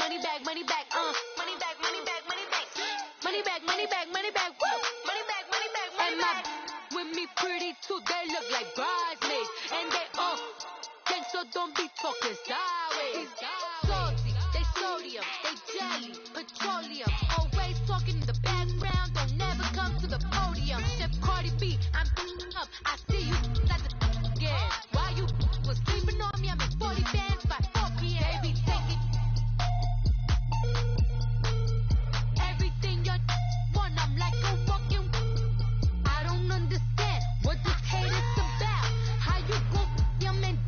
money back, money back, money back, money back, money back, money back, money back, money back, money back, money back, money back. With me pretty too, they look like bridesmaids, and they gang, so don't be talking sideways. Salty, they sodium, they jelly, petroleum, always talking in the background, don't never come to the podium. Chef Cardi B, I'm up, I see you at the again. Why you was sleeping on me? I'm in 40 bands by 4 p.m. Baby, take it. Everything you want, I'm like a walking. I don't understand what this hate is about. How you go, your man,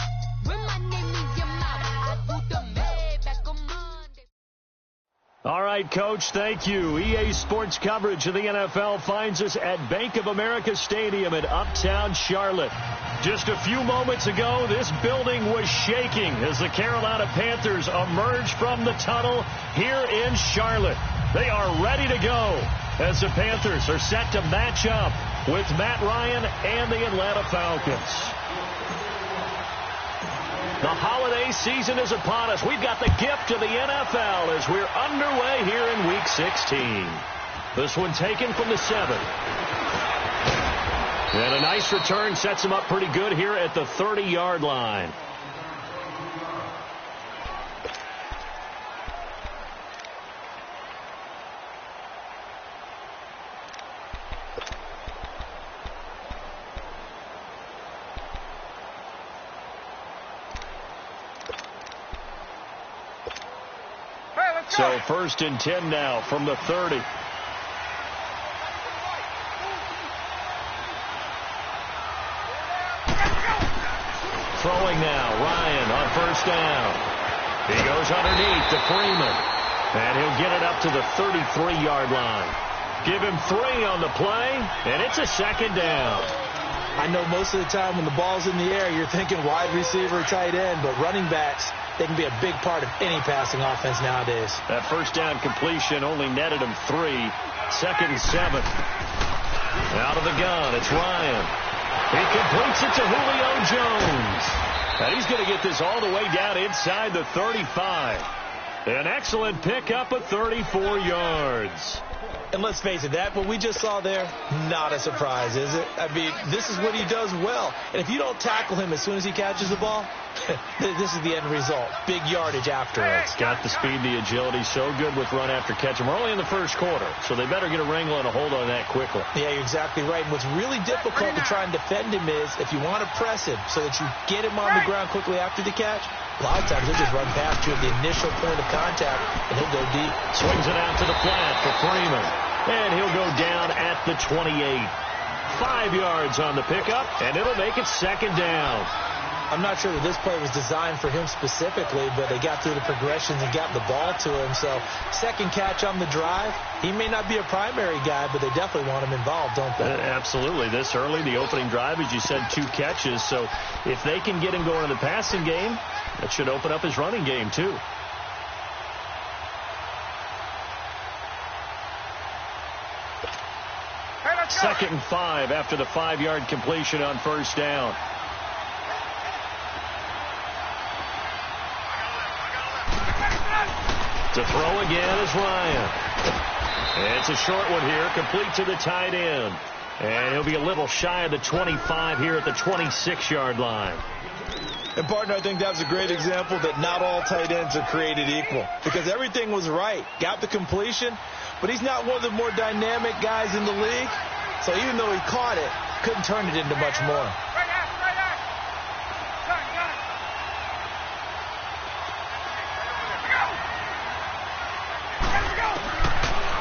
when my name in your mouth. I do the Maybach on Monday. All right, Coach, thank you. EA Sports coverage of the NFL finds us at Bank of America Stadium in Uptown Charlotte. Just a few moments ago, this building was shaking as the Carolina Panthers emerged from the tunnel here in Charlotte. They are ready to go as the Panthers are set to match up with Matt Ryan and the Atlanta Falcons. The holiday season is upon us. We've got the gift of the NFL as we're underway here in Week 16. This one taken from the 7. And a nice return sets him up pretty good here at the 30-yard line. So 1st and 10 now from the 30. Throwing now, Ryan on 1st down. He goes underneath to Freeman. And he'll get it up to the 33-yard line. Give him 3 on the play, and it's a 2nd down. I know most of the time when the ball's in the air, you're thinking wide receiver, tight end, but running backs, they can be a big part of any passing offense nowadays. That 1st down completion only netted him 3. 2nd and 7. Out of the gun, it's Ryan. He completes it to Julio Jones. And he's going to get this all the way down inside the 35. An excellent pickup of 34 yards. And let's face it, that what we just saw there, not a surprise, is it? I mean, this is what he does well. And if you don't tackle him as soon as he catches the ball, this is the end result. Big yardage afterwards. Got the speed, the agility, so good with run after catch. And we're only in the 1st quarter, so they better get a wrangle and a hold on that quickly. Yeah, you're exactly right. And what's really difficult to try and defend him is if you want to press him so that you get him on the ground quickly after the catch, a lot of times he'll just run past you at the initial point of contact, and he'll go deep. Swings it out to the flat for Freeman. And he'll go down at the 28. 5 yards on the pickup, and it'll make it 2nd down. I'm not sure that this play was designed for him specifically, but they got through the progressions and got the ball to him. So 2nd catch on the drive. He may not be a primary guy, but they definitely want him involved, don't they? Absolutely. This early, the opening drive, as you said, 2 catches. So if they can get him going in the passing game, that should open up his running game too. Second and 5 after the 5-yard completion on 1st down. To throw again is Ryan. And it's a short one here, complete to the tight end. And he'll be a little shy of the 25 here at the 26-yard line. And, partner, I think that's a great example that not all tight ends are created equal. Because everything was right. Got the completion, but he's not one of the more dynamic guys in the league. So even though he caught it, couldn't turn it into much more.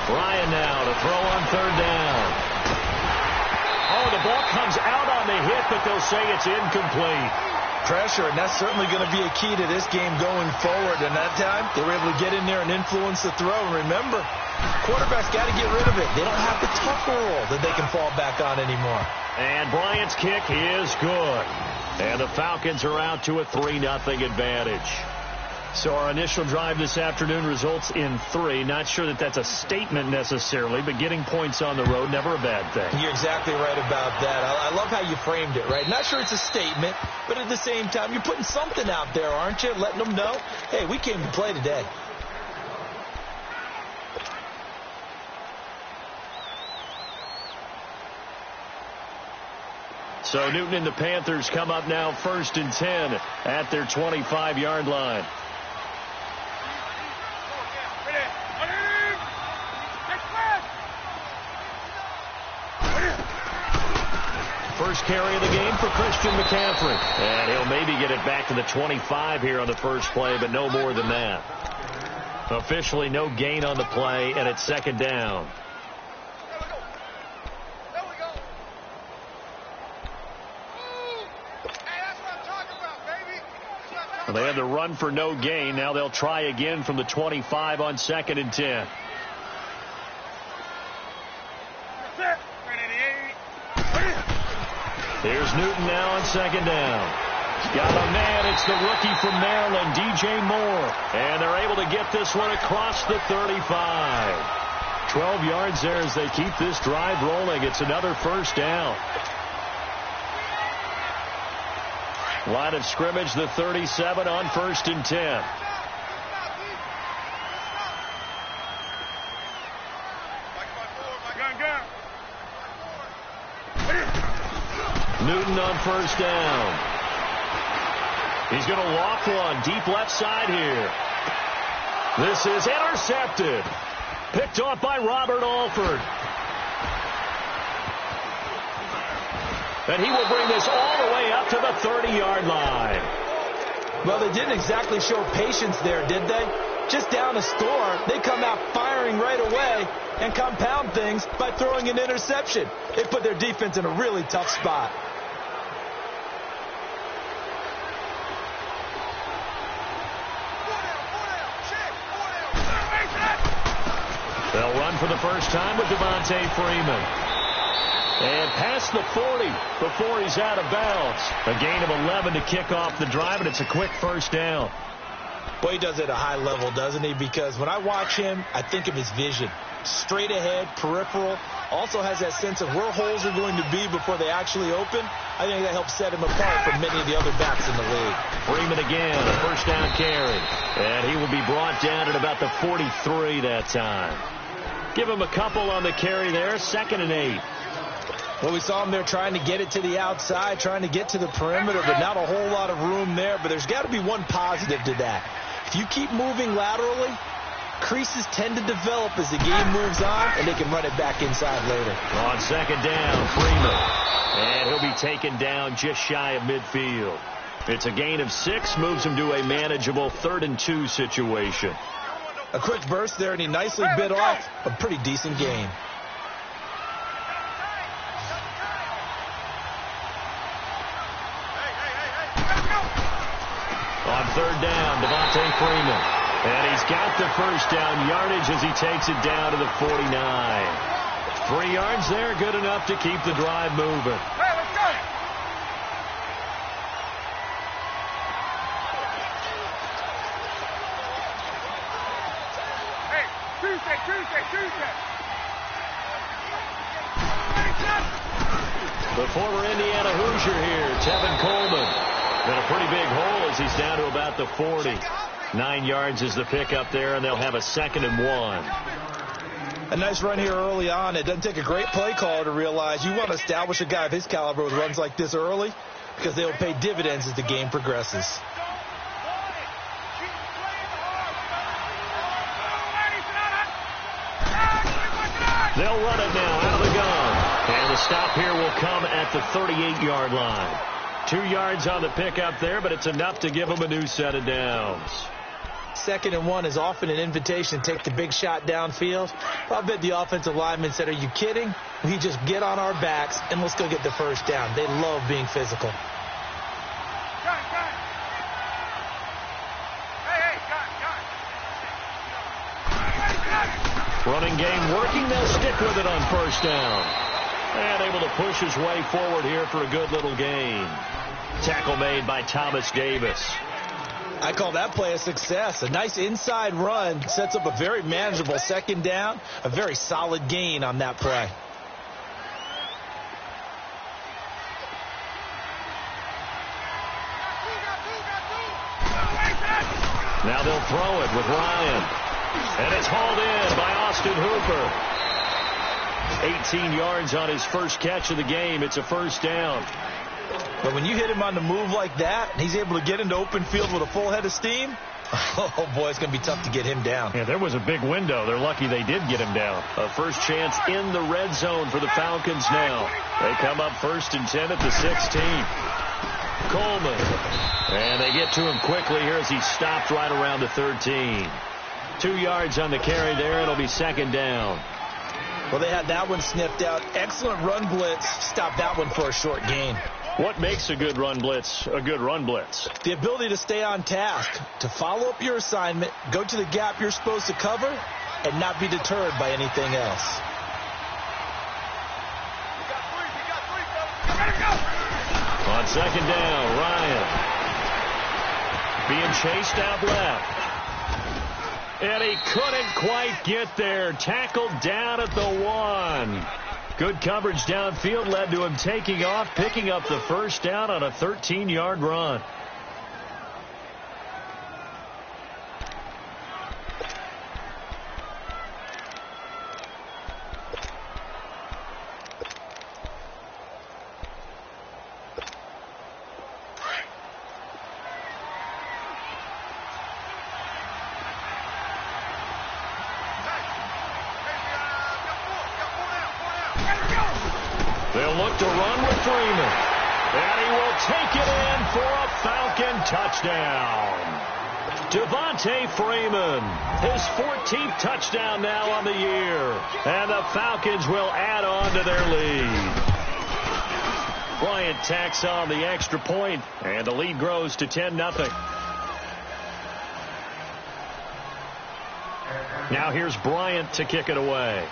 Ryan now to throw on 3rd down. Oh, the ball comes out on the hit, but they'll say it's incomplete. Pressure, and that's certainly going to be a key to this game going forward. And that time, they were able to get in there and influence the throw. And remember, quarterbacks got to get rid of it. They don't have the tougher roll that they can fall back on anymore. And Bryant's kick is good. And the Falcons are out to a 3-0 advantage. So our initial drive this afternoon results in 3. Not sure that that's a statement necessarily, but getting points on the road, never a bad thing. You're exactly right about that. I love how you framed it, right? Not sure it's a statement, but at the same time, you're putting something out there, aren't you? Letting them know, hey, we came to play today. So Newton and the Panthers come up now 1st and 10 at their 25-yard line. First carry of the game for Christian McCaffrey. And he'll maybe get it back to the 25 here on the first play, but no more than that. Officially no gain on the play, and it's 2nd down. Well, they had the run for no gain. Now they'll try again from the 25 on 2nd and 10. Here's Newton now on 2nd down. Got a man. It's the rookie from Maryland, DJ Moore. And they're able to get this one across the 35. 12 yards there as they keep this drive rolling. It's another 1st down. Line of scrimmage, the 37 on 1st and 10. Newton on 1st down. He's going to walk one deep left side here. This is intercepted. Picked off by Robert Alford. And he will bring this all the way up to the 30-yard line. Well, they didn't exactly show patience there, did they? Just down a score, they come out firing right away and compound things by throwing an interception. They put their defense in a really tough spot. They'll run for the first time with Devontae Freeman. And past the 40 before he's out of bounds. A gain of 11 to kick off the drive, and it's a quick 1st down. Well, he does it at a high level, doesn't he? Because when I watch him, I think of his vision. Straight ahead, peripheral. Also has that sense of where holes are going to be before they actually open. I think that helps set him apart from many of the other backs in the league. Freeman again, a 1st down carry. And he will be brought down at about the 43 that time. Give him a couple on the carry there. 2nd and 8. Well, we saw him there trying to get it to the outside, trying to get to the perimeter, but not a whole lot of room there. But there's got to be one positive to that. If you keep moving laterally, creases tend to develop as the game moves on, and they can run it back inside later. On 2nd down, Freeman. And he'll be taken down just shy of midfield. It's a gain of 6, moves him to a manageable 3rd and 2 situation. A quick burst there, and he nicely bit off a pretty decent gain. On 3rd down, Devontae Freeman. And he's got the 1st down yardage as he takes it down to the 49. 3 yards there, good enough to keep the drive moving. Hey, let's go. Hey, Tuesday. The former Indiana Hoosier here, Tevin Coleman. In a pretty big hole as he's down to about the 40. 9 yards is the pickup there, and they'll have a 2nd and 1. A nice run here early on. It doesn't take a great play caller to realize you want to establish a guy of his caliber with runs like this early because they will pay dividends as the game progresses. They'll run it now out of the gun. And the stop here will come at the 38-yard line. 2 yards on the pickup there, but it's enough to give them a new set of downs. 2nd and 1 is often an invitation to take the big shot downfield. I bet the offensive lineman said, are you kidding? We just get on our backs and let's go get the 1st down. They love being physical. Running game working. They'll stick with it on 1st down. And able to push his way forward here for a good little gain. Tackle made by Thomas Davis. I call that play a success. A nice inside run sets up a very manageable 2nd down. A very solid gain on that play. Now they'll throw it with Ryan. And it's hauled in by Austin Hooper. 18 yards on his first catch of the game. It's a 1st down. But when you hit him on the move like that, and he's able to get into open field with a full head of steam, oh, boy, it's going to be tough to get him down. Yeah, there was a big window. They're lucky they did get him down. A first chance in the red zone for the Falcons now. They come up 1st and 10 at the 16. Coleman. And they get to him quickly here as he stopped right around the 13. 2 yards on the carry there. It'll be 2nd down. Well, they had that one sniffed out. Excellent run blitz. Stop that one for a short gain. What makes a good run blitz a good run blitz? The ability to stay on task, to follow up your assignment, go to the gap you're supposed to cover, and not be deterred by anything else. On 2nd down, Ryan. Being chased out left. And he couldn't quite get there. Tackled down at the 1. Good coverage downfield led to him taking off, picking up the first down on a 13-yard run. They'll look to run with Freeman. And he will take it in for a Falcon touchdown. Devontae Freeman, his 14th touchdown now on the year. And the Falcons will add on to their lead. Bryant tacks on the extra point, and the lead grows to 10-0. Now here's Bryant to kick it away.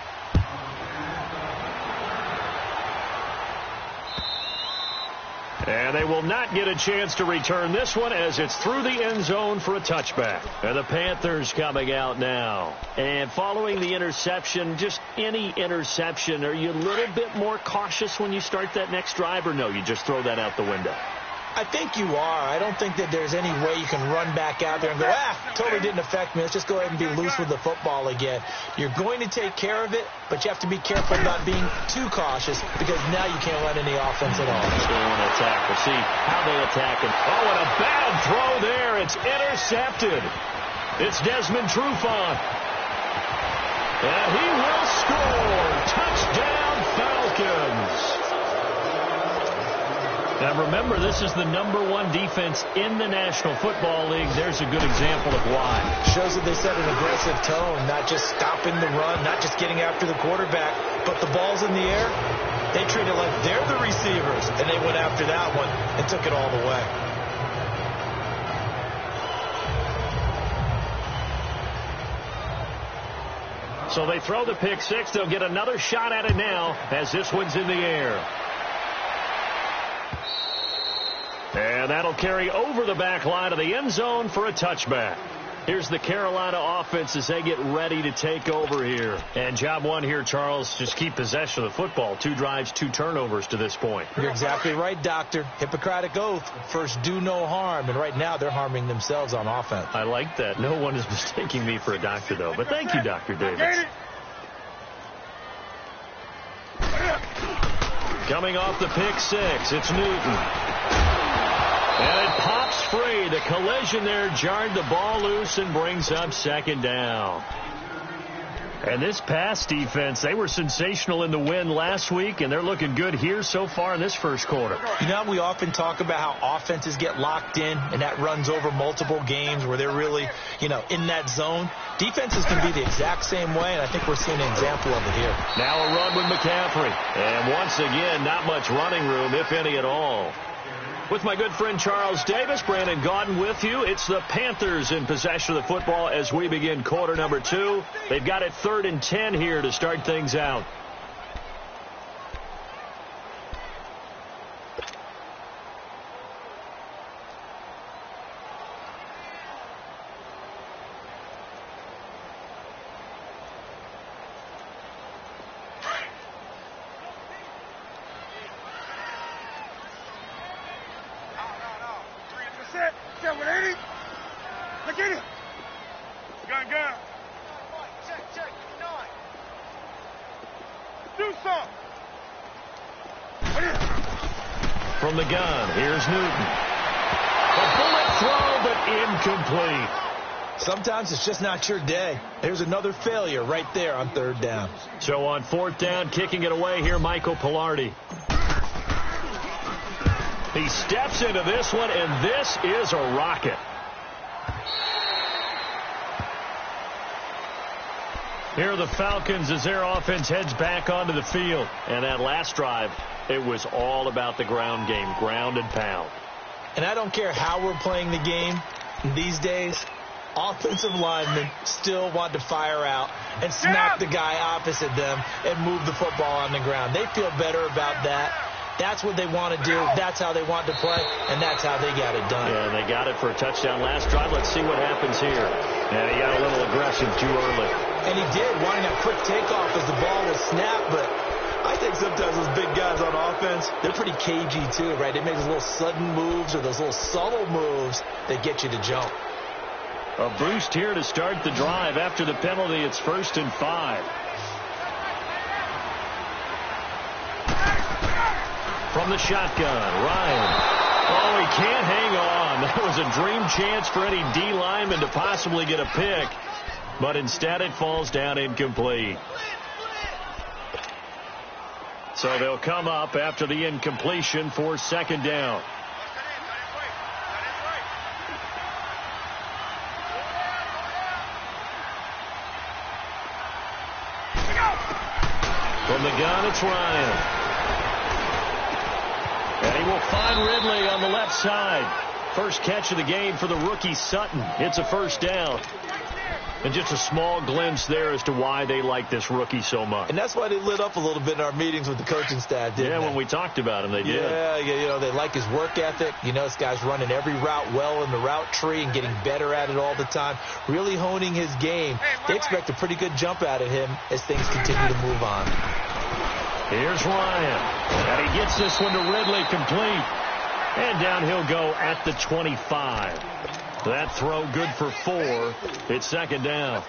And they will not get a chance to return this one as it's through the end zone for a touchback. And the Panthers coming out now. And following the interception, just any interception, are you a little bit more cautious when you start that next drive, or no, you just throw that out the window? I think you are. I don't think that there's any way you can run back out there and go, totally didn't affect me. Let's just go ahead and be loose with the football again. You're going to take care of it, but you have to be careful not being too cautious because now you can't run any offense at all. They want to attack. We'll see how they attack him. Oh, and a bad throw there. It's intercepted. It's Desmond Trufant. And he will score. Touchdown, Falcons. Now remember, this is the #1 defense in the National Football League. There's a good example of why. Shows that they set an aggressive tone, not just stopping the run, not just getting after the quarterback, but the ball's in the air. They treat it like they're the receivers, and they went after that one and took it all the way. So they throw the pick six. They'll get another shot at it now as this one's in the air. And that'll carry over the back line of the end zone for a touchback. Here's the Carolina offense as they get ready to take over here. And job one here, Charles, just keep possession of the football. 2 drives, 2 turnovers to this point. You're exactly right, Doctor. Hippocratic oath. First, do no harm. And right now, they're harming themselves on offense. I like that. No one is mistaking me for a doctor, though. But thank you, Dr. Davis. Coming off the pick six, it's Newton. And it pops free. The collision there jarred the ball loose and brings up 2nd down. And this pass defense, they were sensational in the win last week, and they're looking good here so far in this first quarter. You know, we often talk about how offenses get locked in, and that runs over multiple games where they're really, in that zone. Defenses can be the exact same way, and I think we're seeing an example of it here. Now a run with McCaffrey. And once again, not much running room, if any at all. With my good friend Charles Davis, Brandon Gaudin with you. It's the Panthers in possession of the football as we begin quarter number 2. They've got it 3rd and 10 here to start things out. from the gun. Here's Newton. A bullet throw, but incomplete. Sometimes it's just not your day. There's another failure right there on third down. So on fourth down, kicking it away here, Michael Pilardi. He steps into this one, and this is a rocket. Here are the Falcons as their offense heads back onto the field. And that last drive, it was all about the ground game, ground and pound. And I don't care how we're playing the game these days, offensive linemen still want to fire out and smack the guy opposite them and move the football on the ground. They feel better about that. That's what they want to do. That's how they want to play, and that's how they got it done. Yeah, and they got it for a touchdown last drive. Let's see what happens here. And he got a little aggressive too early. And he did, wanting a quick takeoff as the ball was snapped, but I think sometimes those big guys on offense, they're pretty cagey too, right? They make those little sudden moves or those little subtle moves that get you to jump. A boost here to start the drive. After the penalty, it's 1st and 5. From the shotgun, Ryan. Oh, he can't hang on. That was a dream chance for any D lineman to possibly get a pick, but instead it falls down incomplete. So they'll come up after the incompletion for second down. From the gun, it's Ryan. And he will find Ridley on the left side. First catch of the game for the rookie Sutton. It's a first down. And just a small glimpse there as to why they like this rookie so much. And that's why they lit up a little bit in our meetings with the coaching staff, didn't they? Yeah, when we talked about him, they did. Yeah, you know, they like his work ethic. You know, this guy's running every route well in the route tree and getting better at it all the time, really honing his game. They expect a pretty good jump out of him as things continue to move on. Here's Ryan. And he gets this one to Ridley complete. And down he'll go at the 25. That throw good for 4. It's second down.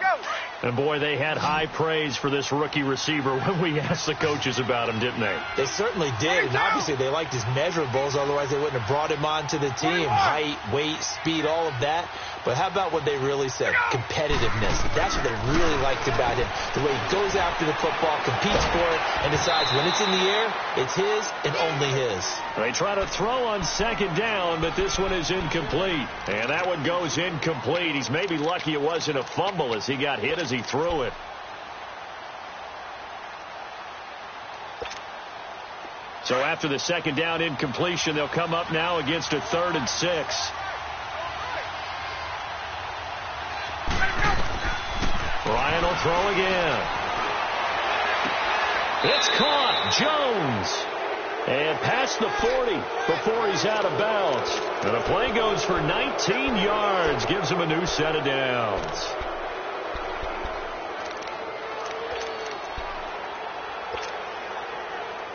And, boy, they had high praise for this rookie receiver when we asked the coaches about him, didn't they? They certainly did, and obviously they liked his measurables. Otherwise, they wouldn't have brought him onto the team. Height, weight, speed, all of that. But how about what they really said? Competitiveness. That's what they really liked about him. The way he goes after the football, competes for it, and decides when it's in the air, it's his and only his. They try to throw on second down, but this one is incomplete. And that one goes incomplete. He's maybe lucky it wasn't a fumble as he got hit as he threw it. So after the second down incompletion, they'll come up now against a 3rd and 6. Ryan will throw again. It's caught. Jones. And past the 40 before he's out of bounds. And the play goes for 19 yards. Gives him a new set of downs.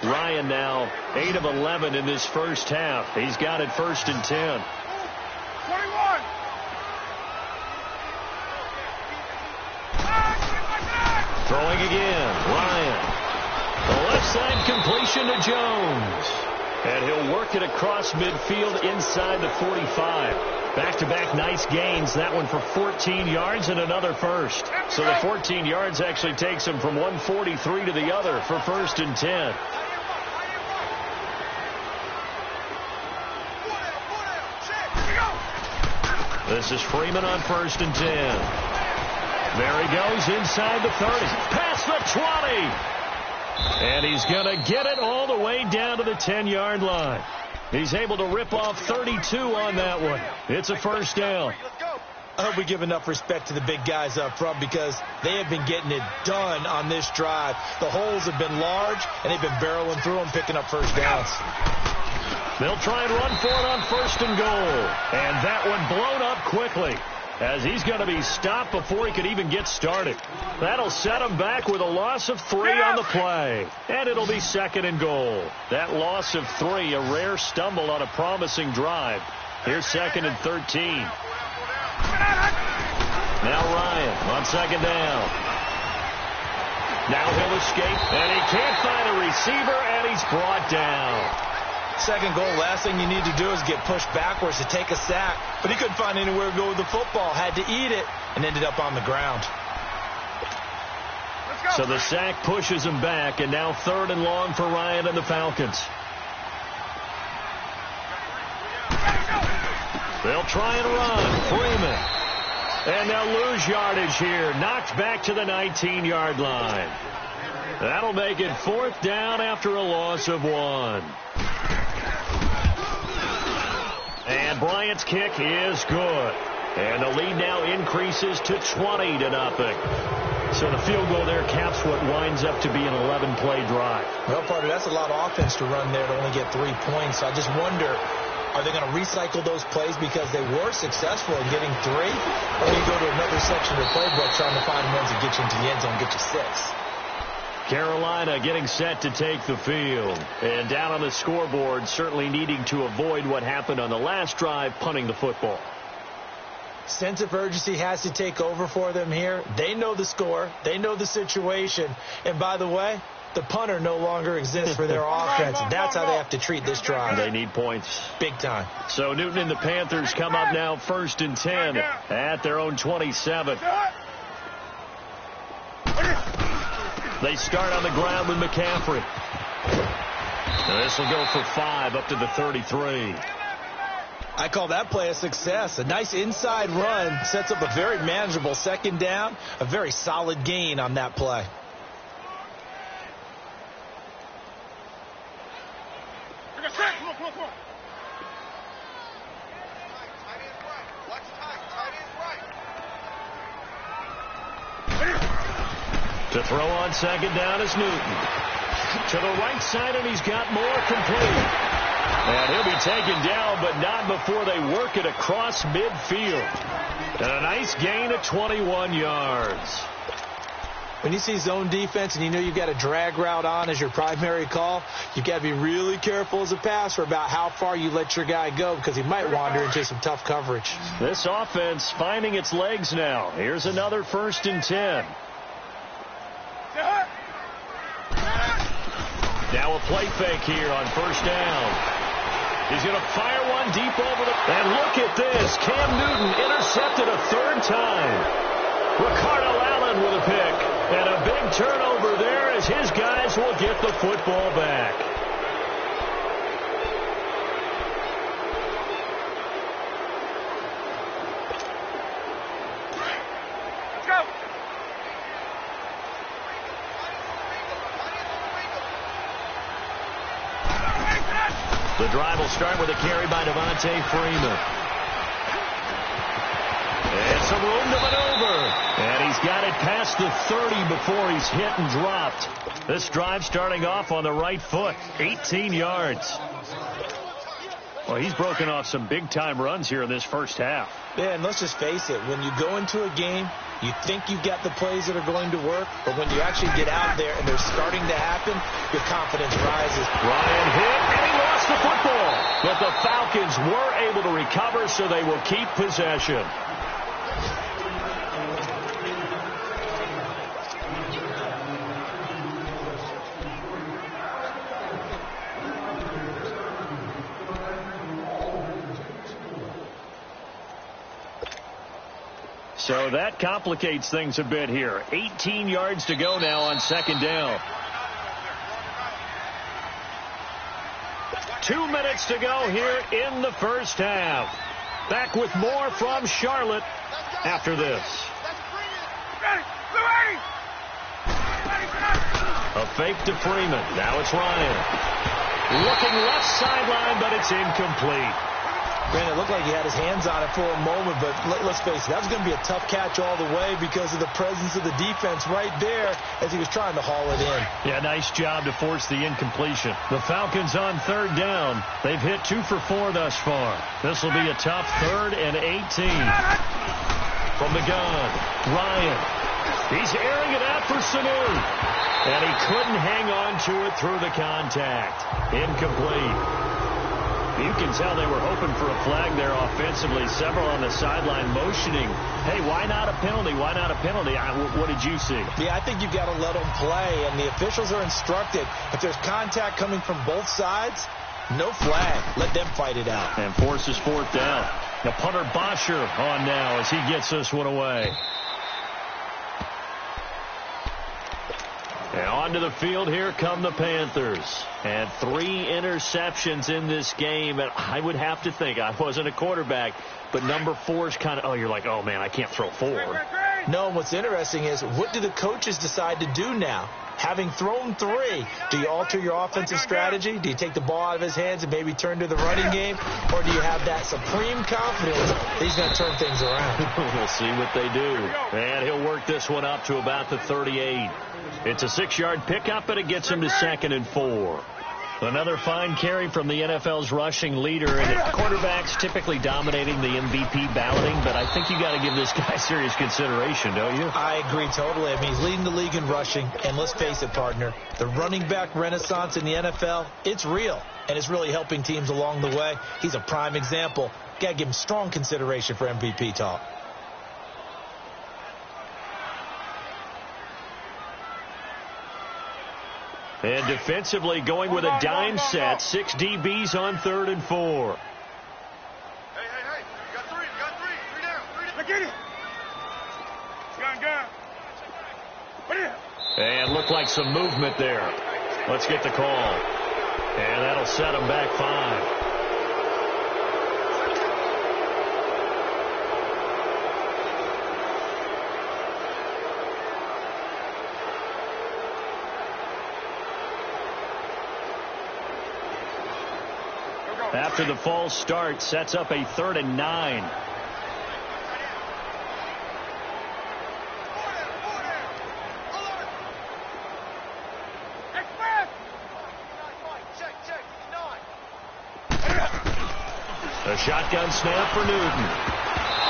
Ryan now 8 of 11 in this first half. He's got it 1st and 10. 21. Throwing again. Ryan. The left side completion to Jones. And he'll work it across midfield inside the 45. Back-to-back nice gains. That one for 14 yards and another first. So the 14 yards actually takes him from 143 to the other for 1st and 10. This is Freeman on 1st and 10. There he goes inside the 30. Past the 20. And he's going to get it all the way down to the 10-yard line. He's able to rip off 32 on that one. It's a first down. I hope we give enough respect to the big guys up front because they have been getting it done on this drive. The holes have been large, and they've been barreling through them, picking up first downs. They'll try and run for it on 1st and goal. And that one blown up quickly as he's going to be stopped before he could even get started. That'll set him back with a loss of 3 on the play. And it'll be 2nd and goal. That loss of 3, a rare stumble on a promising drive. Here's 2nd and 13. Now Ryan on 2nd down. Now he'll escape, and he can't find a receiver, and he's brought down. Second goal, last thing you need to do is get pushed backwards to take a sack. But he couldn't find anywhere to go with the football. Had to eat it and ended up on the ground. So the sack pushes him back, and now 3rd and long for Ryan and the Falcons. They'll try and run. Freeman. And they'll lose yardage here. Knocked back to the 19-yard line. That'll make it 4th down after a loss of 1. And Bryant's kick is good. And the lead now increases to 20-0. So the field goal there caps what winds up to be an 11-play drive. Well, partner, that's a lot of offense to run there to only get 3 points. So I just wonder, are they going to recycle those plays because they were successful in getting 3? Or do you go to another section of the playbook trying to find ones that get you into the end zone and get you 6? Carolina getting set to take the field. And down on the scoreboard, certainly needing to avoid what happened on the last drive, punting the football. Sense of urgency has to take over for them here. They know the score. They know the situation. And by the way, the punter no longer exists for their offense. And that's how they have to treat this drive. They need points. Big time. So Newton and the Panthers come up now 1st and 10 at their own 27. They start on the ground with McCaffrey. This will go for 5 up to the 33. I call that play a success. A nice inside run sets up a very manageable 2nd down. A very solid gain on that play. To throw on 2nd down is Newton. To the right side, and he's got more complete. And he'll be taken down, but not before they work it across midfield. And a nice gain of 21 yards. When you see zone defense and you know you've got a drag route on as your primary call, you've got to be really careful as a passer about how far you let your guy go because he might wander into some tough coverage. This offense finding its legs now. Here's another 1st and 10. Now a play fake here on 1st down. He's going to fire one deep over the... And look at this. Cam Newton intercepted a 3rd time. Ricardo Allen with a pick. And a big turnover there as his guys will get the football back. Let's go. The drive will start with a carry by Devontae Freeman. And some room to maneuver. And he's got it past the 30 before he's hit and dropped. This drive starting off on the right foot. 18 yards. Well, he's broken off some big-time runs here in this first half. Yeah, and let's just face it. When you go into a game, you think you've got the plays that are going to work, but when you actually get out there and they're starting to happen, your confidence rises. Ryan hit, and he lost the football. But the Falcons were able to recover, so they will keep possession. So that complicates things a bit here. 18 yards to go now on 2nd down. 2 minutes to go here in the first half. Back with more from Charlotte after this. A fake to Freeman. Now it's Ryan. Looking left sideline, but it's incomplete. Brandon, it looked like he had his hands on it for a moment, but let's face it, that was going to be a tough catch all the way because of the presence of the defense right there as he was trying to haul it in. Yeah, nice job to force the incompletion. The Falcons on 3rd down. They've hit 2 for 4 thus far. This will be a tough 3rd and 18. From the gun, Ryan. He's airing it out for Sanu. And he couldn't hang on to it through the contact. Incomplete. You can tell they were hoping for a flag there offensively. Several on the sideline motioning, hey, why not a penalty? Why not a penalty? What did you see? Yeah, I think you've got to let them play, and the officials are instructed. If there's contact coming from both sides, No flag. Let them fight it out. And forces fourth down. The punter Bosher on now as he gets this one away. And onto the field, here come the Panthers. And 3 interceptions in this game. And I would have to think, I wasn't a quarterback, but number 4 is kind of, oh, you're like, oh, man, I can't throw 4. No, what's interesting is, what do the coaches decide to do now? Having thrown 3, do you alter your offensive strategy? Do you take the ball out of his hands and maybe turn to the running game? Or do you have that supreme confidence that he's going to turn things around? We'll see what they do. And he'll work this one up to about the 38. It's a 6-yard pickup, and it gets him to 2nd and 4. Another fine carry from the NFL's rushing leader, and quarterbacks typically dominating the MVP balloting, but I think you got to give this guy serious consideration, don't you? I agree totally. I mean, he's leading the league in rushing, and let's face it, partner, the running back renaissance in the NFL, it's real, and it's really helping teams along the way. He's a prime example. Got to give him strong consideration for MVP talk. And defensively going with a dime set. 6 DBs on 3rd and 4. Hey. You got 3. Three down. Look at it. Gun. Put it. And looked like some movement there. Let's get the call. And that'll set him back 5. After the false start, sets up a 3rd and 9. A shotgun snap for Newton.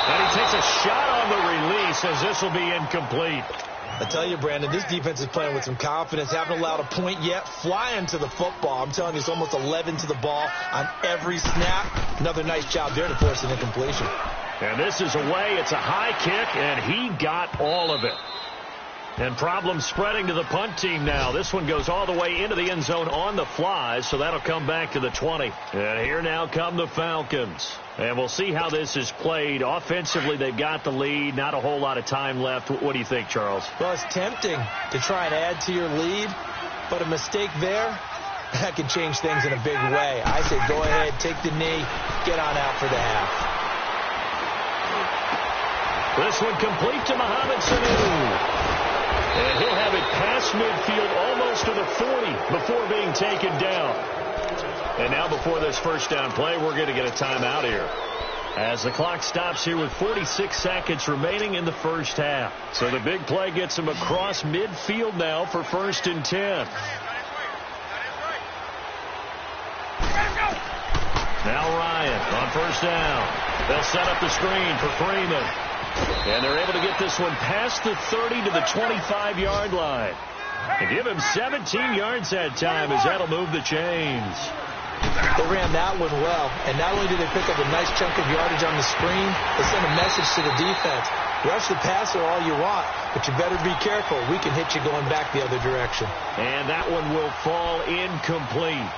And he takes a shot on the release as this will be incomplete. I tell you, Brandon, this defense is playing with some confidence. Haven't allowed a point yet. Flying to the football. I'm telling you, it's almost 11 to the ball on every snap. Another nice job there to force an incompletion. And this is away. It's a high kick, and he got all of it. And problems spreading to the punt team now. This one goes all the way into the end zone on the fly, so that'll come back to the 20. And here now come the Falcons. And we'll see how this is played. Offensively, they've got the lead. Not a whole lot of time left. What do you think, Charles? Well, it's tempting to try and add to your lead, but a mistake there, that can change things in a big way. I say go ahead, take the knee, get on out for the half. This one complete to Mohamed Sanu. And he'll have it past midfield almost to the 40 before being taken down. And now before this first down play, we're going to get a timeout here, as the clock stops here with 46 seconds remaining in the first half. So the big play gets him across midfield now for 1st and 10. Now Ryan on 1st down. They'll set up the screen for Freeman. And they're able to get this one past the 30 to the 25-yard line. And give him 17 yards that time, as that'll move the chains. They ran that one well, and not only did they pick up a nice chunk of yardage on the screen, they sent a message to the defense. Rush the passer all you want, but you better be careful. We can hit you going back the other direction. And that one will fall incomplete.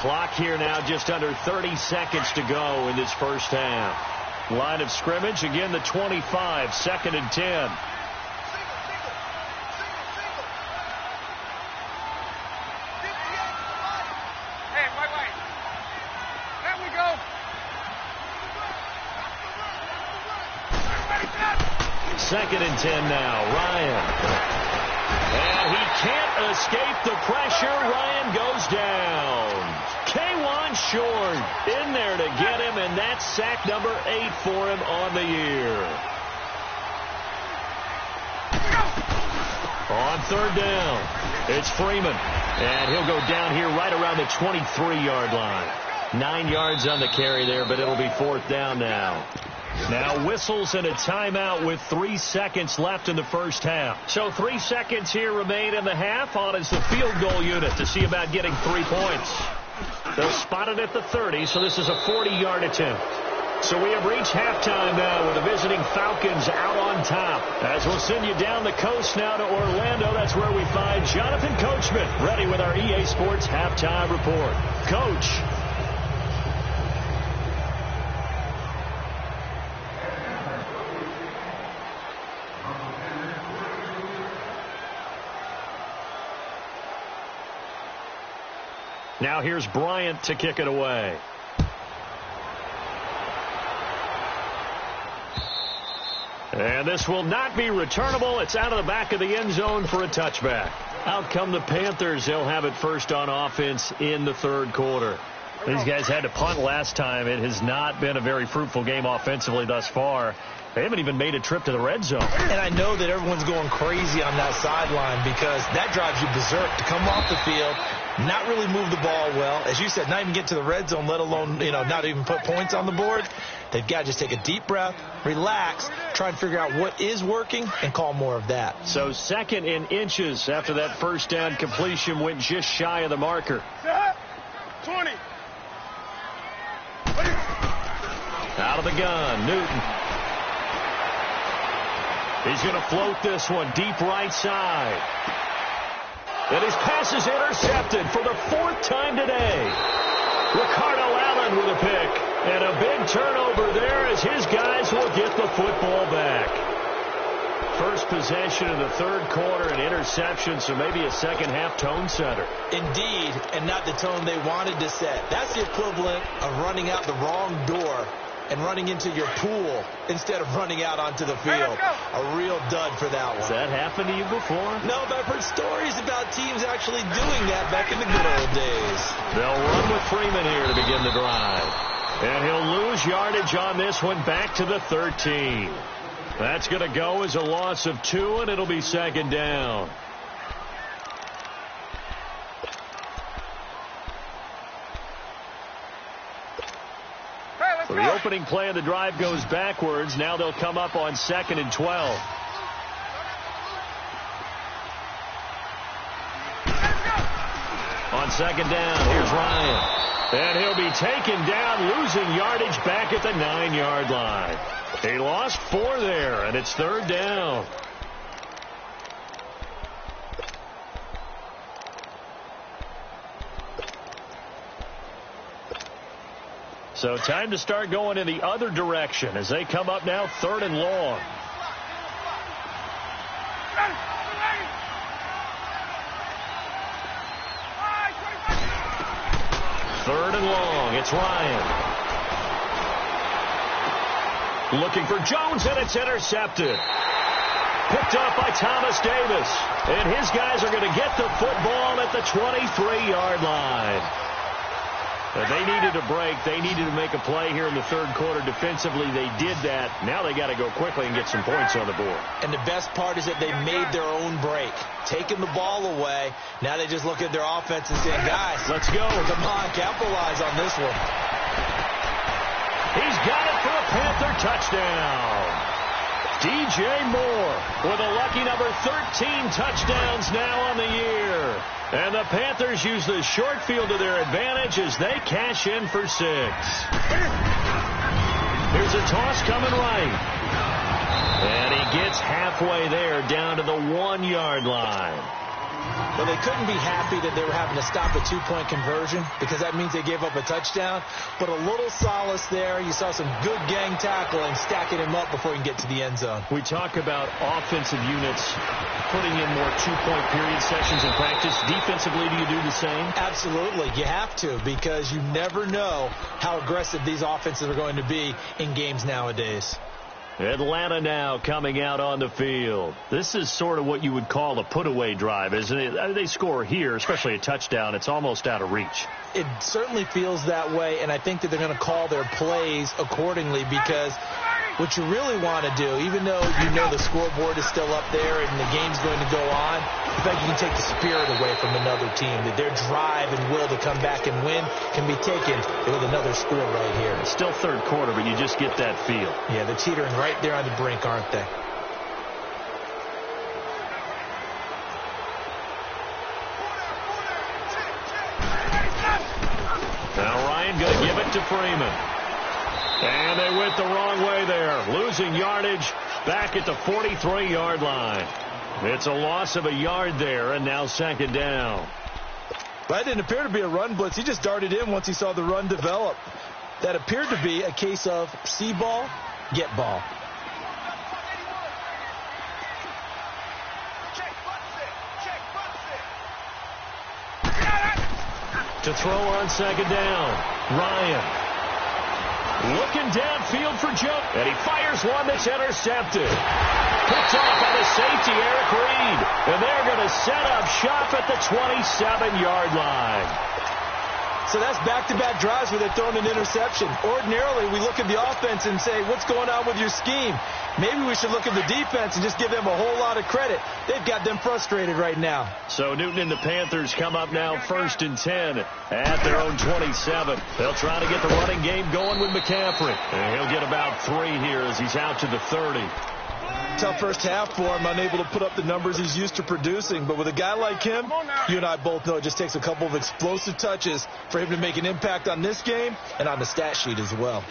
Clock here now just under 30 seconds to go in this first half. Line of scrimmage, again the 25, 2nd and 10. Second and 10 now. Ryan. And he can't escape the pressure. Ryan goes down. K1 Short in there to get him, and that's sack number 8 for him on the year. On 3rd down, it's Freeman. And he'll go down here right around the 23-yard line. 9 yards on the carry there, but it'll be 4th down now. Now whistles and a timeout with 3 seconds left in the first half. So 3 seconds here remain in the half. On is the field goal unit to see about getting 3 points. They'll spot it at the 30, so this is a 40-yard attempt. So we have reached halftime now with the visiting Falcons out on top. As we'll send you down the coast now to Orlando, that's where we find Jonathan Coachman, ready with our EA Sports halftime report. Coach. Now here's Bryant to kick it away. And this will not be returnable. It's out of the back of the end zone for a touchback. Out come the Panthers. They'll have it first on offense in the third quarter. These guys had to punt last time. It has not been a very fruitful game offensively thus far. They haven't even made a trip to the red zone. And I know that everyone's going crazy on that sideline because that drives you berserk to come off the field, not really move the ball well. As you said, not even get to the red zone, let alone, not even put points on the board. They've got to just take a deep breath, relax, try and figure out what is working, and call more of that. So 2nd in inches after that first down completion went just shy of the marker. 20. Out of the gun, Newton. He's going to float this one deep right side. And his pass is intercepted for the 4th time today. Ricardo Allen with a pick. And a big turnover there as his guys will get the football back. First possession of the third quarter, an interception, so maybe a second-half tone setter. Indeed, and not the tone they wanted to set. That's the equivalent of running out the wrong door and running into your pool instead of running out onto the field. A real dud for that one. Has that happened to you before? No, but I've heard stories about teams actually doing that back in the good old days. They'll run with Freeman here to begin the drive. And he'll lose yardage on this one back to the 13. That's going to go as a loss of 2, and it'll be 2nd down. So the opening play of the drive goes backwards. Now they'll come up on 2nd and 12. On 2nd down, here's Ryan. And he'll be taken down, losing yardage back at the 9-yard line. He lost 4 there, and it's 3rd down. So time to start going in the other direction as they come up now 3rd and long. Third and long. It's Ryan. Looking for Jones, and it's intercepted. Picked up by Thomas Davis. And his guys are going to get the football at the 23-yard line. They needed a break. They needed to make a play here in the third quarter. Defensively, they did that. Now they got to go quickly and get some points on the board. And the best part is that they made their own break. Taking the ball away. Now they just look at their offense and say, guys, let's go. Come on, capitalize on this one. He's got it for a Panther touchdown. DJ Moore with a lucky number 13 touchdowns now on the year. And the Panthers use the short field to their advantage as they cash in for 6. Here's a toss coming right. And he gets halfway there down to the 1-yard line. Well, they couldn't be happy that they were having to stop a 2-point conversion because that means they gave up a touchdown. But a little solace there. You saw some good gang tackling, stacking him up before he can get to the end zone. We talk about offensive units putting in more 2-point period sessions in practice. Defensively, do you do the same? Absolutely. You have to because you never know how aggressive these offenses are going to be in games nowadays. Atlanta now coming out on the field. This is sort of what you would call a put-away drive, isn't it? They score here, especially a touchdown. It's almost out of reach. It certainly feels that way, and I think that they're going to call their plays accordingly because what you really want to do, even though you know the scoreboard is still up there and the game's going to go on, the fact you can take the spirit away from another team, that their drive and will to come back and win can be taken with another score right here. It's still third quarter, but you just get that feel. Yeah, they're teetering right there on the brink, aren't they? Now Ryan going to give it to Freeman. And they went the wrong way there, losing yardage back at the 43-yard line. It's a loss of a yard there, and now second down. That didn't appear to be a run blitz. He just darted in once he saw the run develop. That appeared to be a case of see ball, get ball. To throw on second down, Ryan. Looking downfield for Joe, and he fires one that's intercepted. Picked off by the safety, Eric Reed. And they're going to set up shop at the 27-yard line. So that's back-to-back drives where they're throwing an interception. Ordinarily, we look at the offense and say, what's going on with your scheme? Maybe we should look at the defense and just give them a whole lot of credit. They've got them frustrated right now. So Newton and the Panthers come up now 1st and 10 at their own 27. They'll try to get the running game going with McCaffrey. And he'll get about 3 here as he's out to the 30. Tough first half for him, unable to put up the numbers he's used to producing. But with a guy like him, you and I both know it just takes a couple of explosive touches for him to make an impact on this game and on the stat sheet as well.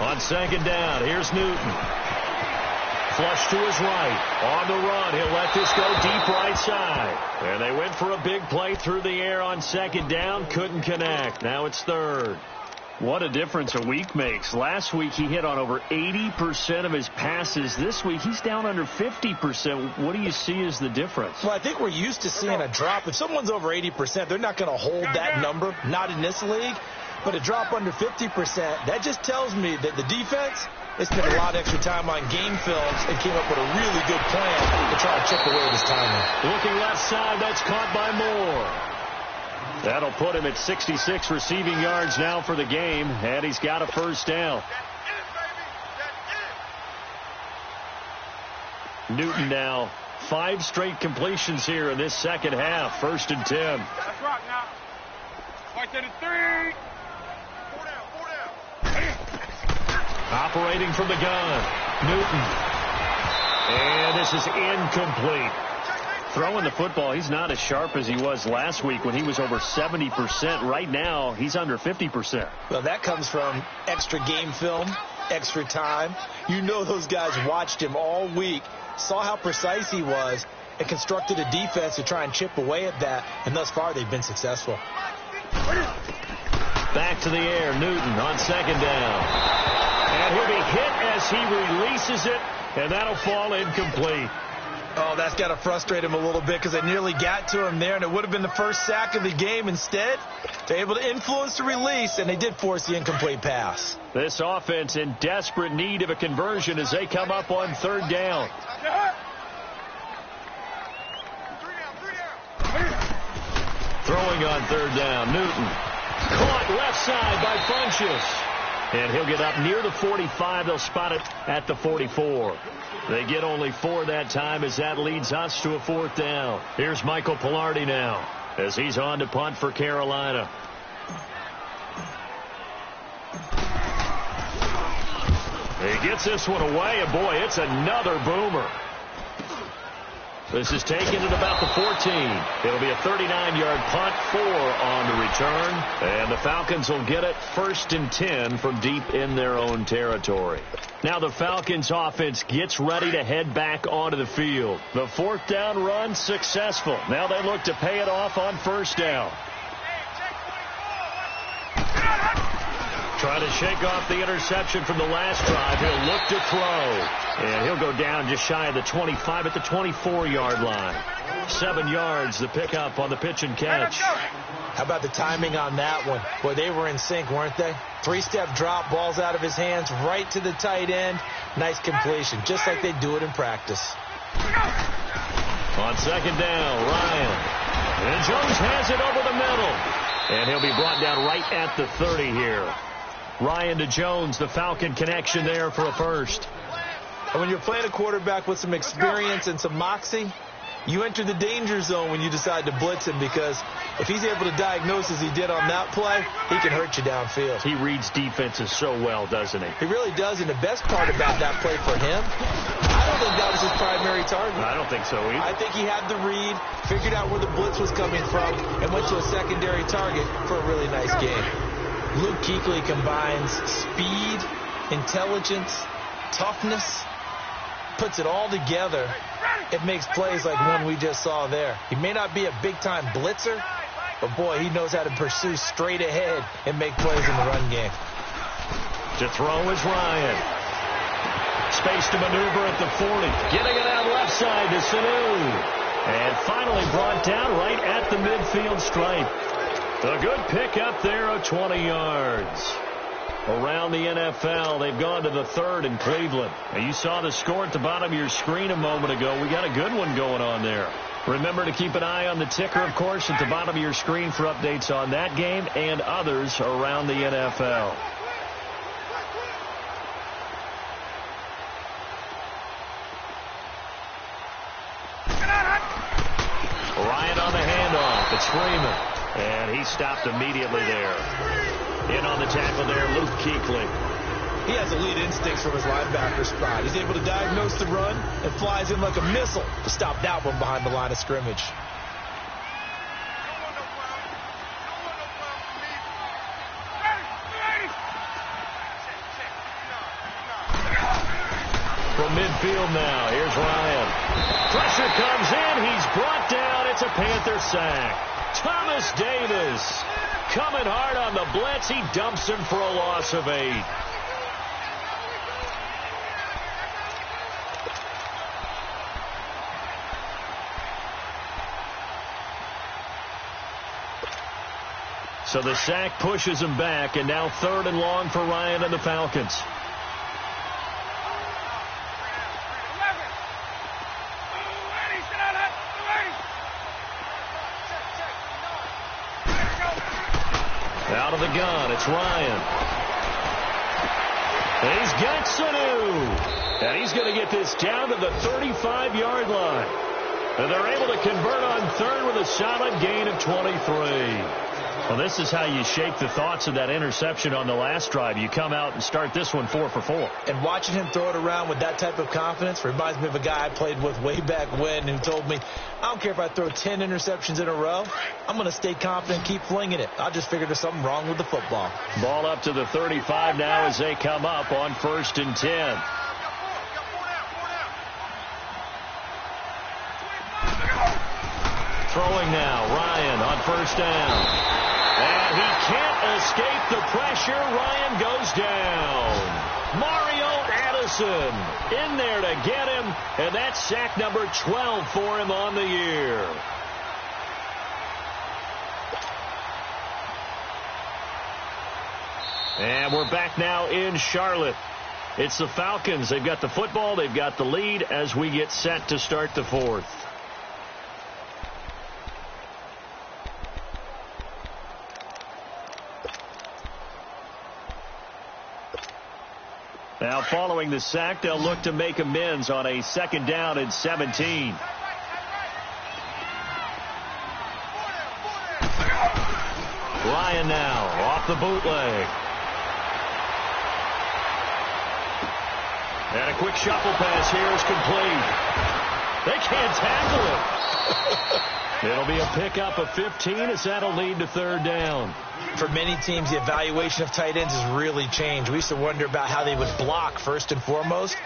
On second down, here's Newton. Flush to his right. On the run, he'll let this go deep right side. And they went for a big play through the air on second down. Couldn't connect. Now it's third. What a difference a week makes. Last week he hit on over 80% of his passes. This week he's down under 50%. What do you see as the difference? Well, I think we're used to seeing a drop. If someone's over 80%, they're not going to hold that number. Not in this league. But a drop under 50%, that just tells me that the defense has spent a lot of extra time on game films and came up with a really good plan to try to chip away at his timing. Looking left side, that's caught by Moore. That'll put him at 66 receiving yards now for the game, and he's got a first down. Newton now 5 straight completions here in this second half. 1st and 10. That's right now. Right to the 3. Operating from the gun, Newton. And this is incomplete. Throwing the football, he's not as sharp as he was last week when he was over 70%. Right now, he's under 50%. Well, that comes from extra game film, extra time. You know those guys watched him all week, saw how precise he was, and constructed a defense to try and chip away at that. And thus far, they've been successful. Back to the air, Newton on second down. And he'll be hit as he releases it, and that'll fall incomplete. Oh, that's got to frustrate him a little bit because they nearly got to him there, and it would have been the first sack of the game. Instead, they're able to influence the release, and they did force the incomplete pass. This offense in desperate need of a conversion as they come up on third down. Throwing on third down, Newton. Caught left side by Funchess. And he'll get up near the 45. They'll spot it at the 44. They get only 4 that time as that leads us to a 4th down. Here's Michael Pilardi now as he's on to punt for Carolina. He gets this one away, and boy, it's another boomer. This is taken at about the 14. It'll be a 39-yard punt, 4 on the return. And the Falcons will get it 1st and 10 from deep in their own territory. Now the Falcons offense gets ready to head back onto the field. The 4th down run successful. Now they look to pay it off on 1st down. Trying to shake off the interception from the last drive. He'll look to throw. And he'll go down just shy of the 25 at the 24-yard line. 7 yards, the pickup on the pitch and catch. How about the timing on that one? Boy, they were in sync, weren't they? 3-step drop, balls out of his hands, right to the tight end. Nice completion, just like they do it in practice. On second down, Ryan. And Jones has it over the middle. And he'll be brought down right at the 30 here. Ryan to Jones, the Falcon connection there for a first. And when you're playing a quarterback with some experience and some moxie, you enter the danger zone when you decide to blitz him, because if he's able to diagnose as he did on that play, he can hurt you downfield. He reads defenses so well, doesn't he? He really does, and the best part about that play for him, I don't think that was his primary target. I don't think so either. I think he had the read, figured out where the blitz was coming from, and went to a secondary target for a really nice game. Luke Kuechly combines speed, intelligence, toughness, puts it all together. It makes plays like one we just saw there. He may not be a big-time blitzer, but boy, he knows how to pursue straight ahead and make plays in the run game. To throw is Ryan. Space to maneuver at the 40. Getting it out left side to Sanu. And finally brought down right at the midfield stripe. A good pickup there of 20 yards. Around the NFL, they've gone to the third in Cleveland. And you saw the score at the bottom of your screen a moment ago. We got a good one going on there. Remember to keep an eye on the ticker, of course, at the bottom of your screen for updates on that game and others around the NFL. Ryan on the handoff. It's Freeman. And he stopped immediately there. In on the tackle there, Luke Kuechly. He has elite instincts from his linebacker spot. He's able to diagnose the run and flies in like a missile to stop that one behind the line of scrimmage. From midfield now, here's Ryan. Pressure comes in. He's brought down. It's a Panther sack. Thomas Davis coming hard on the blitz. He dumps him for a loss of 8. So the sack pushes him back, and now 3rd and long for Ryan and the Falcons. Out of the gun, it's Ryan. He's got Sanu. And he's going to get this down to the 35-yard line. And they're able to convert on 3rd with a solid gain of 23. Well, this is how you shake the thoughts of that interception on the last drive. You come out and start this one 4 for 4. And watching him throw it around with that type of confidence reminds me of a guy I played with way back when who told me, I don't care if I throw 10 interceptions in a row. I'm going to stay confident, keep flinging it. I just figured there's something wrong with the football. Ball up to the 35 now as they come up on 1st and 10. Throwing now, Ryan on 1st down. And he can't escape the pressure. Ryan goes down. Mario Addison in there to get him, and that's sack number 12 for him on the year. And we're back now in Charlotte. It's the Falcons. They've got the football. They've got the lead as we get set to start the 4th. Now, following the sack, they'll look to make amends on a 2nd down and 17. Ryan now off the bootleg. And a quick shuffle pass here is complete. They can't tackle it. It'll be a pickup of 15 as that'll lead to 3rd down. For many teams, the evaluation of tight ends has really changed. We used to wonder about how they would block first and foremost.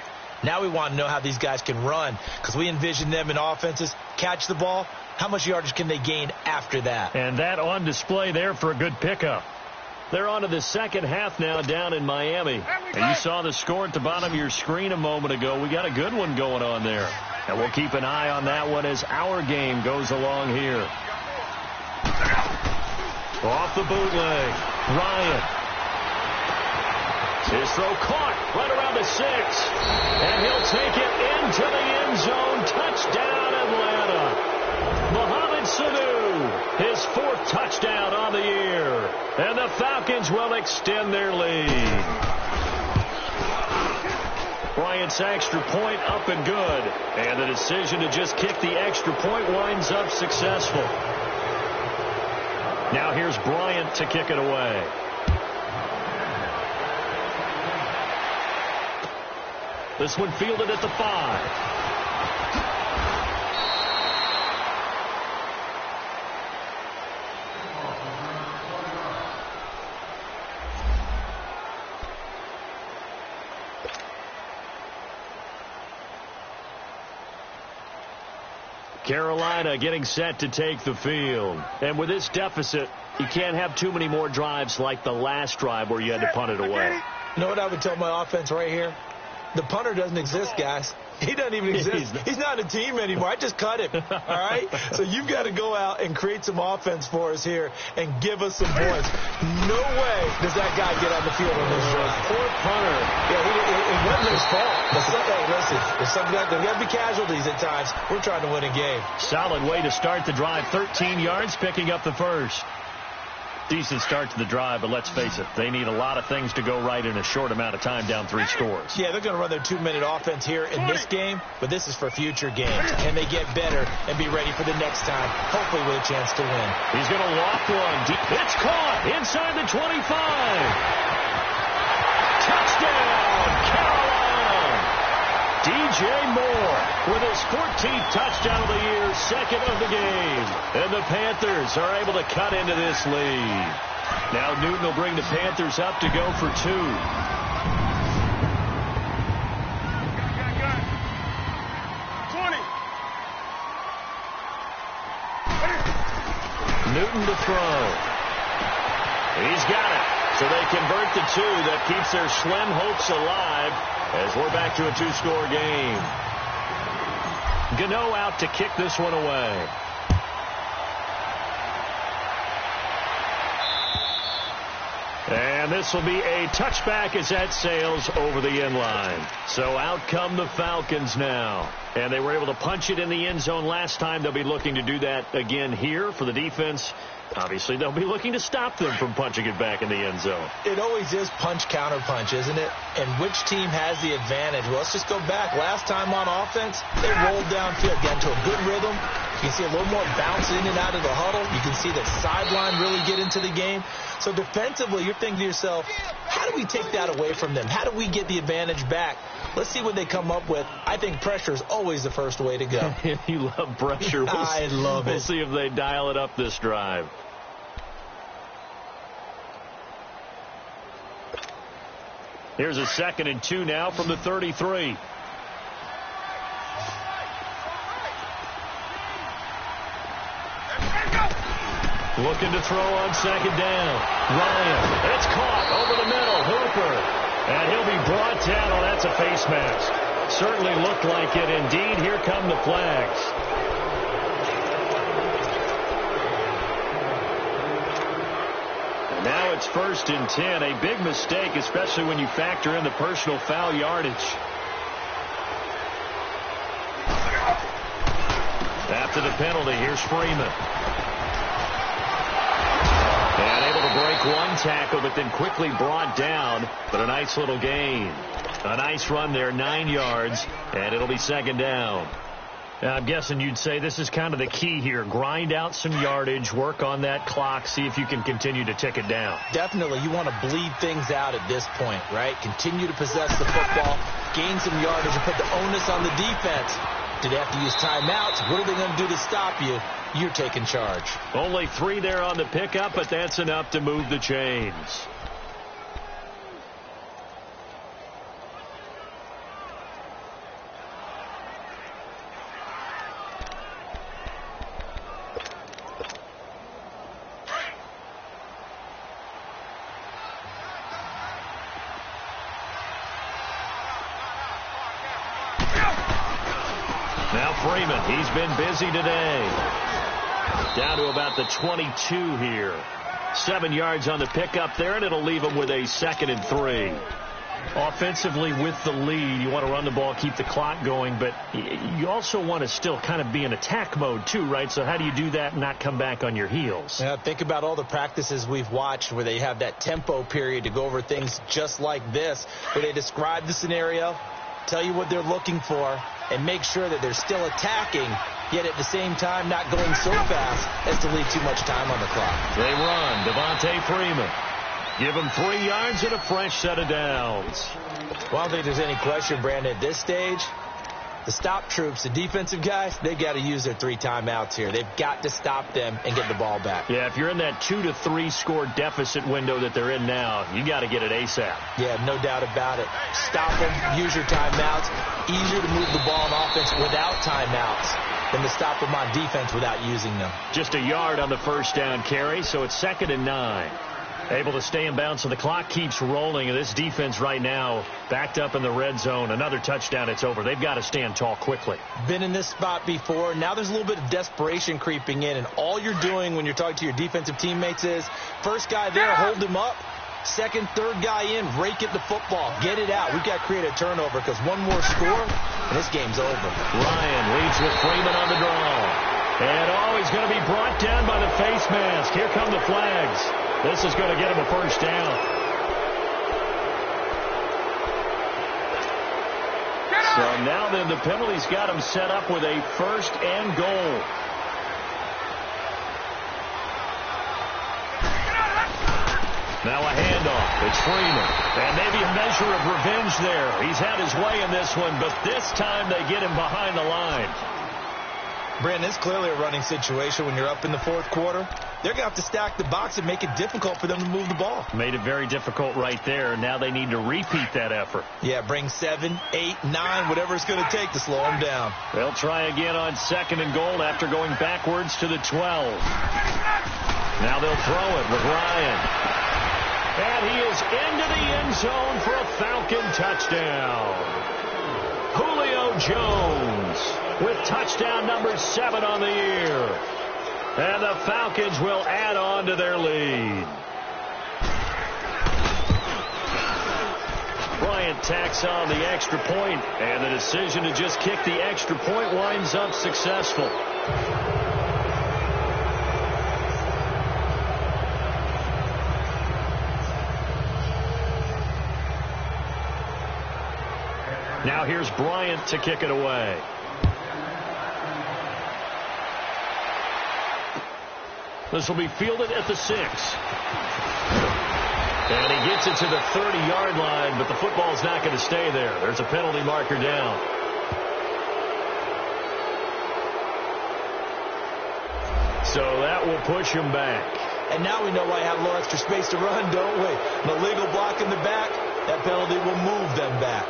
Now we want to know how these guys can run, because we envision them in offenses catch the ball. How much yardage can they gain after that? And that on display there for a good pickup. They're on to the 2nd half now down in Miami. And you saw the score at the bottom of your screen a moment ago. We got a good one going on there. And we'll keep an eye on that one as our game goes along here. Off the bootleg, Ryan. His throw caught right around the 6. And he'll take it into the end zone. Touchdown, Atlanta. Mohamed Sanu, his 4th touchdown on the year. And the Falcons will extend their lead. Bryant's extra point up and good. And the decision to just kick the extra point winds up successful. Now here's Bryant to kick it away. This one fielded at the 5. Carolina getting set to take the field. And with this deficit, you can't have too many more drives like the last drive where you had to punt it away. You know what I would tell my offense right here? The punter doesn't exist, guys. He doesn't even exist. He's not a team anymore. I just cut him, all right? So you've got to go out and create some offense for us here and give us some points. No way does that guy get on the field on this drive. Poor punter. Yeah, it wasn't his fault. Hey, listen, there's got to be casualties at times. We're trying to win a game. Solid way to start the drive. 13 yards, picking up the first. Decent start to the drive, but let's face it, they need a lot of things to go right in a short amount of time down 3 scores. Yeah, they're going to run their 2-minute offense here in this game, but this is for future games. Can they get better and be ready for the next time, hopefully with a chance to win? He's going to loft one. It's caught inside the 25. Touchdown, Carolina! DJ Moore with his 14th touchdown of the year, second of the game. And the Panthers are able to cut into this lead. Now Newton will bring the Panthers up to go for 2. Newton to throw. He's got it. So they convert the 2. That keeps their slim hopes alive as we're back to a 2-score game. Gano out to kick this one away. And this will be a touchback as that sails over the end line. So out come the Falcons now. And they were able to punch it in the end zone last time. They'll be looking to do that again here for the defense. Obviously, they'll be looking to stop them from punching it back in the end zone. It always is punch-counter punch, isn't it? And which team has the advantage? Well, let's just go back. Last time on offense, they rolled downfield, got into a good rhythm. You can see a little more bounce in and out of the huddle. You can see the sideline really get into the game. So defensively, you're thinking to yourself, how do we take that away from them? How do we get the advantage back? Let's see what they come up with. I think pressure is always the first way to go. You love pressure. I love it. We'll see if they dial it up this drive. Here's a 2nd and 2 now from the 33. Looking to throw on 2nd down. Ryan, it's caught over the middle. Hooper, and he'll be brought down. Oh, that's a face mask. Certainly looked like it. Indeed, here come the flags. And now it's 1st and 10. A big mistake, especially when you factor in the personal foul yardage. After the penalty, here's Freeman. And able to break one tackle, but then quickly brought down. But a nice little gain. A nice run there, 9 yards, and it'll be 2nd down. I'm guessing you'd say this is kind of the key here. Grind out some yardage, work on that clock, see if you can continue to tick it down. Definitely. You want to bleed things out at this point, right? Continue to possess the football, gain some yardage, and put the onus on the defense. Do they have to use timeouts? What are they going to do to stop you? You're taking charge. Only 3 there on the pickup, but that's enough to move the chains. Now Freeman, he's been busy today. Down to about the 22 here. 7 yards on the pickup there, and it'll leave him with a 2nd and 3. Offensively with the lead, you want to run the ball, keep the clock going, but you also want to still kind of be in attack mode too, right? So how do you do that and not come back on your heels? Yeah, think about all the practices we've watched where they have that tempo period to go over things just like this, where they describe the scenario, tell you what they're looking for, and make sure that they're still attacking, yet at the same time not going so fast as to leave too much time on the clock. They run. Devontae Freeman. Give him 3 yards and a fresh set of downs. Well, I don't think there's any question, Brandon, at this stage, the stop troops, the defensive guys, they got to use their 3 timeouts here. They've got to stop them and get the ball back. Yeah, if you're in that 2 to 3 score deficit window that they're in now, you got to get it ASAP. Yeah, no doubt about it. Stop them, use your timeouts. Easier to move the ball on offense without timeouts than to stop them on defense without using them. Just a yard on the first down carry, so it's 2nd and 9. Able to stay in bounds, so the clock keeps rolling, and this defense right now backed up in the red zone. Another touchdown, it's over. They've got to stand tall quickly. Been in this spot before. Now there's a little bit of desperation creeping in, and all you're doing when you're talking to your defensive teammates is, first guy there, hold him up. Second, third guy in, rake at the football. Get it out. We've got to create a turnover because one more score, and this game's over. Ryan leads with Freeman on the draw. And, he's going to be brought down by the face mask. Here come the flags. This is going to get him a first down. So now then the penalty's got him set up with a 1st and goal. Now a handoff. It's Freeman. And maybe a measure of revenge there. He's had his way in this one, but this time they get him behind the line. Brandon, it's clearly a running situation when you're up in the 4th quarter. They're going to have to stack the box and make it difficult for them to move the ball. Made it very difficult right there. Now they need to repeat that effort. Yeah, bring 7, 8, 9, whatever it's going to take to slow them down. They'll try again on 2nd and goal after going backwards to the 12. Now they'll throw it with Ryan. And he is into the end zone for a Falcon touchdown. Julio Jones with touchdown number 7 on the year. And the Falcons will add on to their lead. Bryant tacks on the extra point, and the decision to just kick the extra point winds up successful. Now here's Bryant to kick it away. This will be fielded at the 6. And he gets it to the 30-yard line, but the football's not going to stay there. There's a penalty marker down. So that will push him back. And now we know why you have a little extra space to run, don't we? An illegal block in the back, that penalty will move them back.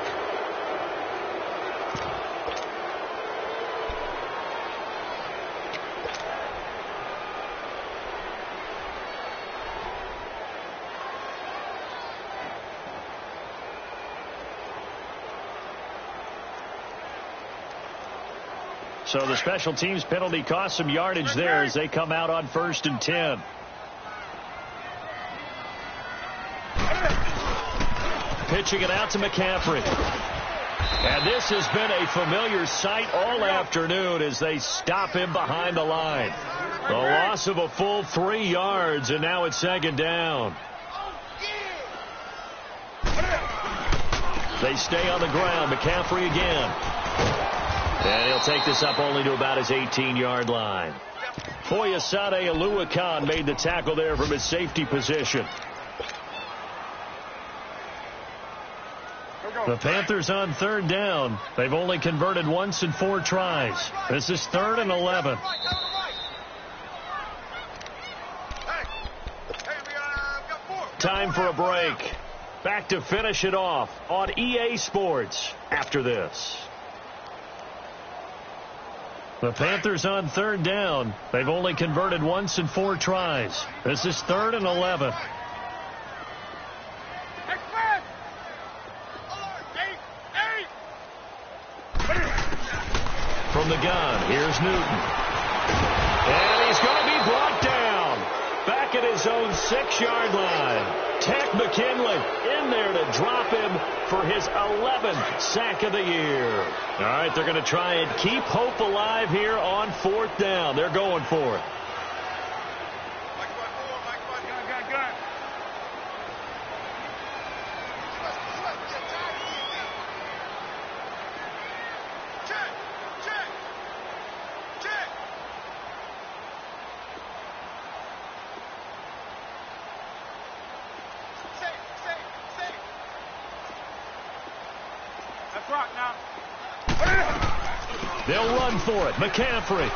So the special teams penalty cost some yardage there as they come out on 1st and 10. Pitching it out to McCaffrey. And this has been a familiar sight all afternoon as they stop him behind the line. The loss of a full 3 yards, and now it's 2nd down. They stay on the ground. McCaffrey again. And he'll take this up only to about his 18-yard line. Foyesade Aluakan made the tackle there from his safety position. The Panthers on 3rd down. They've only converted once in 4 tries. This is 3rd and 11. Time for a break. Back to finish it off on EA Sports after this. The Panthers on 3rd down. They've only converted once in 4 tries. This is 3rd and 11. From the gun, here's Newton. And he's going to be brought down. Back at his own 6-yard line. Tech McKinley in there to drop him for his 11th sack of the year. All right, they're going to try and keep hope alive here on 4th down. They're going for it. clock now. They'll run for it. McCaffrey.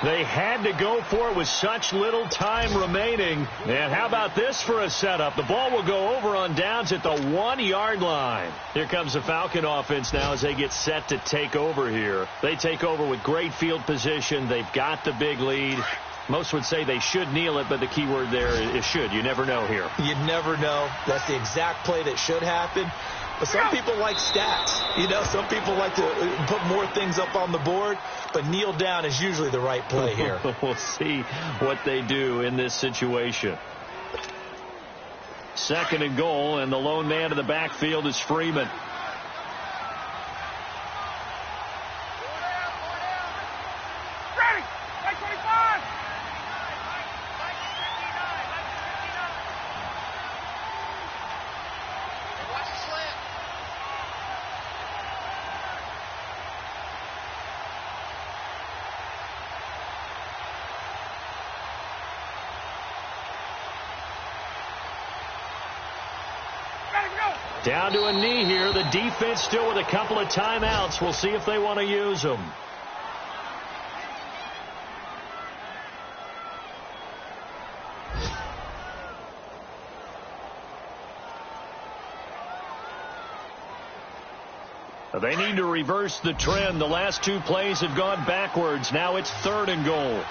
They had to go for it with such little time remaining. And how about this for a setup? The ball will go over on downs at the 1-yard line. Here comes the Falcon offense now as they get set to take over here. They take over with great field position. They've got the big lead. Most would say they should kneel it, but the key word there is should. You never know here. You never know. That's the exact play that should happen. But some people like stats. You know, some people like to put more things up on the board, but kneel down is usually the right play here. We'll see what they do in this situation. 2nd and goal, and the lone man in the backfield is Freeman. Ready! Like 25! Watch the slant. Down to a knee here. The defense still with a couple of timeouts. We'll see if they want to use them. They need to reverse the trend. The last 2 plays have gone backwards. Now it's 3rd and goal.